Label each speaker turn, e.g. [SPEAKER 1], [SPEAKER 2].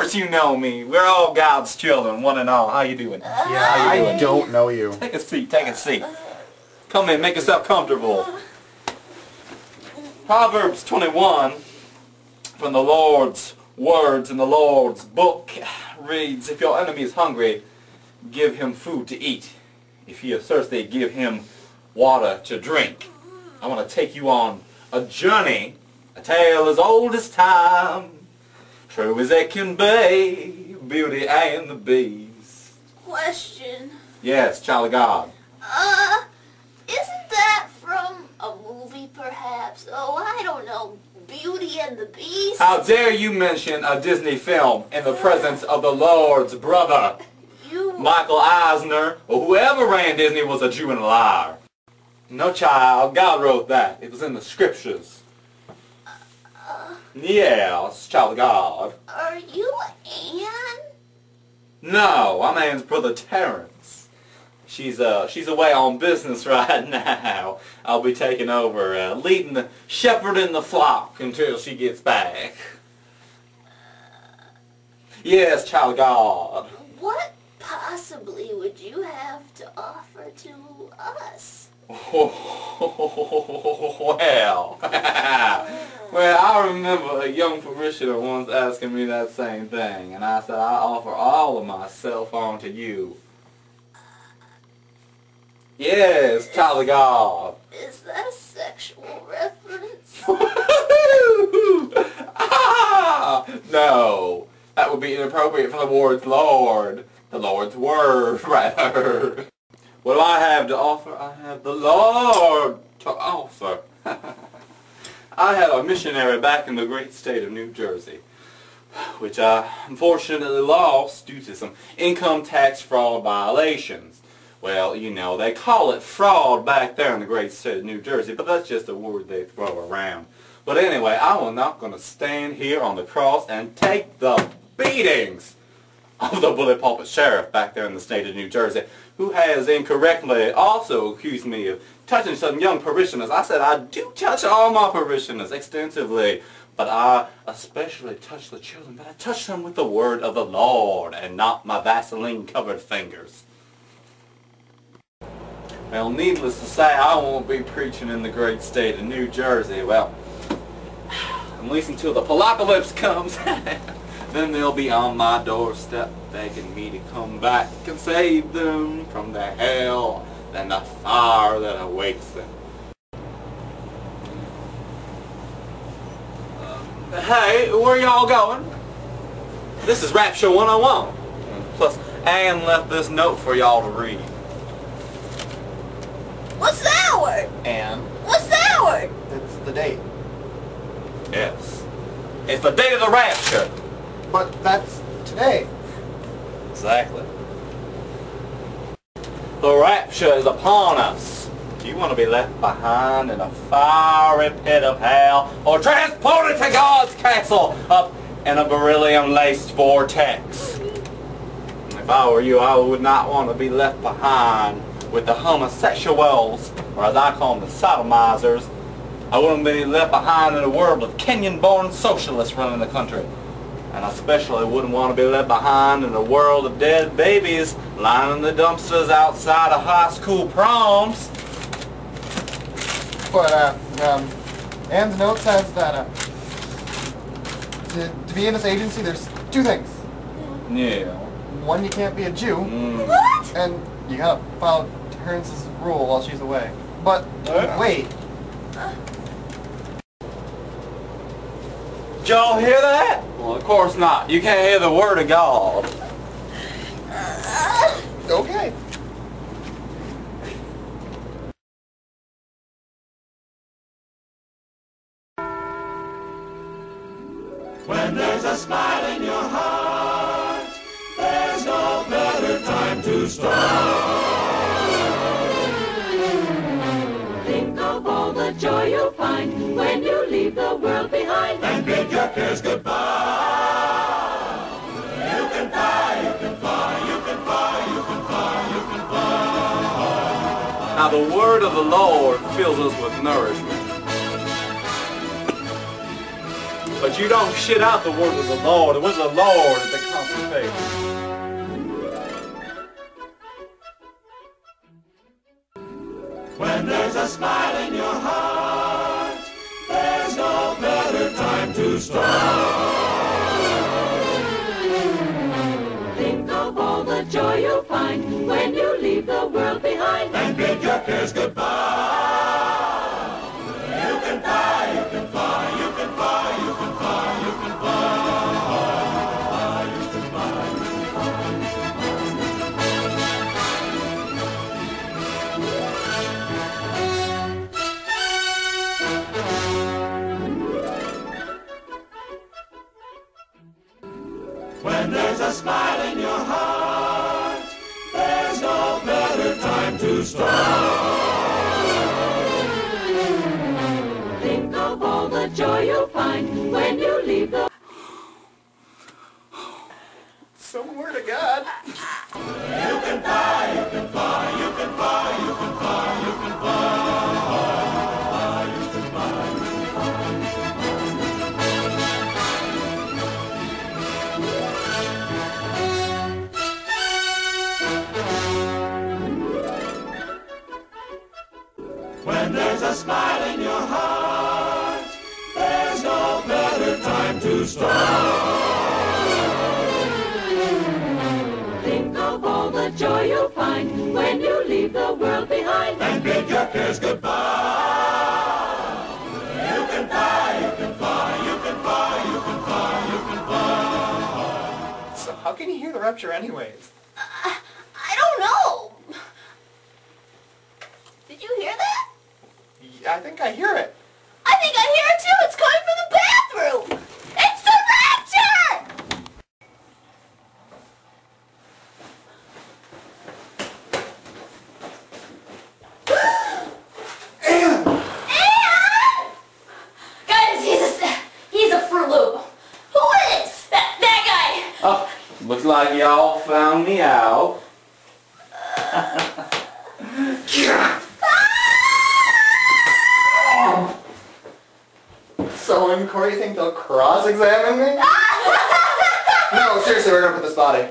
[SPEAKER 1] course you know me. We're all God's children, one and all. How you doing?
[SPEAKER 2] Yeah, I don't know you.
[SPEAKER 1] Take a seat, take a seat. Come in, make yourself comfortable. Proverbs 21, from the Lord's words in the Lord's book, reads, if your enemy is hungry, give him food to eat. If he is thirsty, give him water to drink. I want to take you on a journey, a tale as old as time, true as it can be, Beauty and the Beast.
[SPEAKER 3] Question.
[SPEAKER 1] Yes, child of God.
[SPEAKER 3] Isn't that from a movie perhaps? Oh, I don't know. Beauty and the Beast?
[SPEAKER 1] How dare you mention a Disney film in the presence of the Lord's brother? Michael Eisner, or whoever ran Disney, was a Jew and a liar. No, child, God wrote that. It was in the scriptures. Yes, child of God.
[SPEAKER 3] Are you Anne?
[SPEAKER 1] No, I'm Anne's brother Terrence. She's away on business right now. I'll be taking over, leading the shepherding the flock until she gets back. Yes, child of God.
[SPEAKER 3] What possibly would you have to offer to us?
[SPEAKER 1] Well, well, I remember a young parishioner once asking me that same thing, and I said, I offer all of myself on to you. Yes, child of God.
[SPEAKER 3] Is that a sexual reference?
[SPEAKER 1] No, that would be inappropriate for the word Lord. The Lord's word, rather. What do I have to offer? I have the Lord to offer. I had a missionary back in the great state of New Jersey, which I unfortunately lost due to some income tax fraud violations. Well, you know, they call it fraud back there in the great state of New Jersey, but that's just a word they throw around. But anyway, I am not going to stand here on the cross and take the beatings of the bully pulpit sheriff back there in the state of New Jersey, who has incorrectly also accused me of touching some young parishioners. I said I do touch all my parishioners extensively, but I especially touch the children, but I touch them with the word of the Lord and not my Vaseline-covered fingers. Well, needless to say, I won't be preaching in the great state of New Jersey. Well, at least until the apocalypse comes. Then they'll be on my doorstep begging me to come back and save them from the hell and the fire that awaits them. Hey, where y'all going? This is Rapture 101. Plus, Anne left this note for y'all to read.
[SPEAKER 3] What's that word?
[SPEAKER 2] And
[SPEAKER 3] What's that word?
[SPEAKER 2] it's the date.
[SPEAKER 1] Yes. It's the date of the rapture.
[SPEAKER 2] But that's today.
[SPEAKER 1] Exactly. The rapture is upon us. Do you want to be left behind in a fiery pit of hell, or transported to God's castle up in a beryllium-laced vortex? If I were you, I would not want to be left behind with the homosexuals, or as I call them, the sodomizers. I wouldn't be left behind in a world of Kenyan-born socialists running the country. And I especially wouldn't want to be left behind in a world of dead babies lining the dumpsters outside of high school proms.
[SPEAKER 2] But, Anne's note says that, to be in this agency, there's two things.
[SPEAKER 1] Yeah.
[SPEAKER 2] One, you can't be a Jew.
[SPEAKER 3] What?
[SPEAKER 2] And you gotta follow Terrence's rule while she's away. But, wait.
[SPEAKER 1] Did y'all hear that? Well, of course not. You can't hear the word of God.
[SPEAKER 2] Okay.
[SPEAKER 4] When there's a smile in your heart, there's no better time to start.
[SPEAKER 5] Think of all the joy you'll find when you leave the world behind.
[SPEAKER 4] And bid your cares goodbye. You can fly, you can fly, you can fly, you can fly, you can fly.
[SPEAKER 1] Now the word of the Lord fills us with nourishment. But you don't shit out the word of the Lord. The word of the Lord is a constant faith.
[SPEAKER 4] When there's a smile in your heart, there's no better time to start.
[SPEAKER 5] Think of all the joy you'll find when you leave the world behind.
[SPEAKER 4] And bid your cares goodbye. You can fly, you can fly, you can fly, you can fly, you can fly. You can fly, you can When there's a smile in your heart, there's no better time to start.
[SPEAKER 5] Think of all the joy you'll find when you leave the...
[SPEAKER 2] Somewhere to God.
[SPEAKER 4] You can fly, you can fly, you can fly, you can fly, you can fly. You can fly, you can When there's a smile in your heart, there's no better time to start.
[SPEAKER 5] Think of all the joy you'll find when you leave the world behind.
[SPEAKER 4] And bid your cares goodbye. You can fly, you can fly, you can fly, you can fly, you can fly.
[SPEAKER 2] So how can you hear the rapture anyways?
[SPEAKER 3] I don't know. Did you hear that?
[SPEAKER 2] I think I hear it.
[SPEAKER 3] I think I hear it too. It's coming from the bathroom. It's the rapture!
[SPEAKER 2] Ann!
[SPEAKER 3] Guys, he's a Fruit Loop. Who is? That guy.
[SPEAKER 1] Oh, looks like y'all found me out.
[SPEAKER 2] So when Corey think they'll cross-examine me? No, seriously, we're gonna put this body.